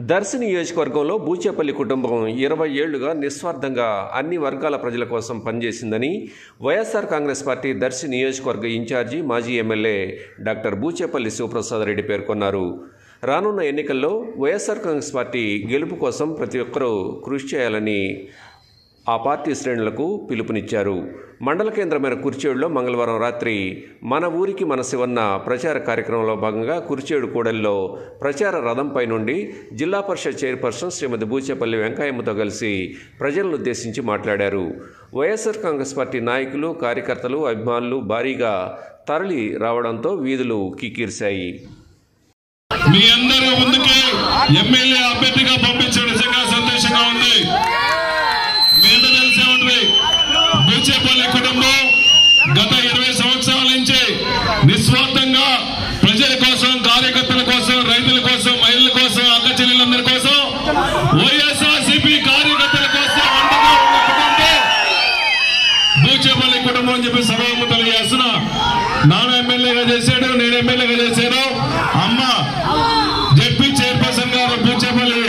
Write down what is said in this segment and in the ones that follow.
దర్శి నియోజకవర్గంలో బూచేపల్లి కుటుంబం 20 ఏళ్లుగా నిస్వార్థంగా అన్ని వర్గాల ప్రజల కోసం పనిచేసిందని వైఎస్ఆర్ కాంగ్రెస్ పార్టీ దర్శి నియోజకవర్గ ఇన్ఛార్జి మాజీ ఎమ్మెల్యే డాక్టర్ బూచేపల్లి శివప్రసాద్ రెడ్డి పేర్కొన్నారు. రానున్న ఎన్నికల్లో వైఎస్ఆర్ కాంగ్రెస్ పార్టీ గెలుపు కోసం ప్రతి ఒక్కరూ కృషి చేయాలని ఆ పార్టీ శ్రేణులకు పిలుపునిచ్చారు. మండల కేంద్రమైన కుర్చేడులో మంగళవారం రాత్రి మన ఊరికి మన శివన్న ప్రచార కార్యక్రమంలో భాగంగా కుర్చేడు కూడలిలో ప్రచార రథంపై నుండి జిల్లా పరిషత్ చైర్పర్సన్ శ్రీమతి బూచేపల్లి వెంకయ్యమ్మతో కలిసి ప్రజలను ఉద్దేశించి మాట్లాడారు. వైఎస్ఆర్ కాంగ్రెస్ పార్టీ నాయకులు, కార్యకర్తలు, అభిమానులు భారీగా తరలి రావడంతో వీధులు కిక్కిరిశాయి. మీ అందరూ ముందుకే ఎమ్మెల్యే అభ్యర్థిగా పంపించడం నిజంగా సంతోషంగా ఉంది. మీద తెలిసే ఉంటుంది, బూచేపల్లి కుటుంబం గత 20 సంవత్సరాల నుంచి నిస్వార్థంగా ప్రజల కోసం, కార్యకర్తల కోసం, రైతుల కోసం, మహిళల కోసం, అక్క చెల్లెలందరి కోసం, వైఎస్ఆర్సీపీ కార్యకర్తల కోసం అండగా ఉన్న కుటుంబం బూచేపల్లి కుటుంబం అని చెప్పి సభకు తెలియజేస్తున్నా. నాన్న ఎమ్మెల్యేగా చేశాడు, నేను ఎమ్మెల్యేగా చేశాను. అమ్మ జెడ్పీ చైర్పర్సన్ గారు బూచేపల్లి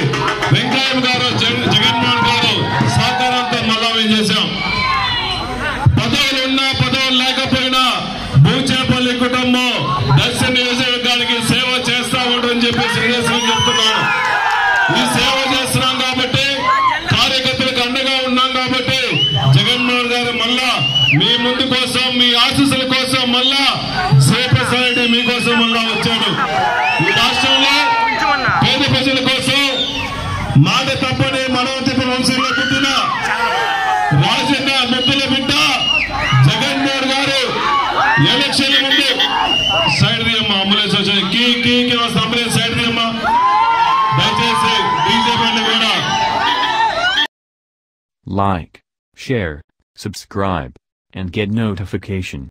వెంకయ్య గారు, జగన్మోహన్ గారు సహకారంతో మళ్ళా మేము చేశాం. పదవులు ఉన్నా పదవులు లేకపోయినా బూచేపల్లి కుటుంబం దర్శి నియోజకవర్గానికి సేవ చేస్తా ఉంటుందని చెప్పి శ్రీనివాసం చెప్తున్నాను. ఈ సేవ చేస్తున్నాం కాబట్టి, కార్యకర్తలకు అండగా ఉన్నాం కాబట్టి జగన్మోహన్ గారు మళ్ళా మీ ముందు కోసం, మీ ఆశీస్సుల కోసం మళ్ళా శివప్రసాద్ రెడ్డి మీకోసం మళ్ళా వచ్చాడు. ఈ రాష్ట్రంలో పేద ప్రజల కోసం మాట తప్పని మనోతిప వంశంలో పుట్టిన రాజన్న ముద్దుల బిడ్డ జగన్మోహన్ గారు ఎలక్షన్ ముందు సైడ్ దియమ్మా, అంబులెన్స్ వచ్చాయి, కీ అంబులెన్స్ సైడ్ దియమ్మా, దయచేసి బీజేపీ కూడా. Like, share, subscribe, and get notification.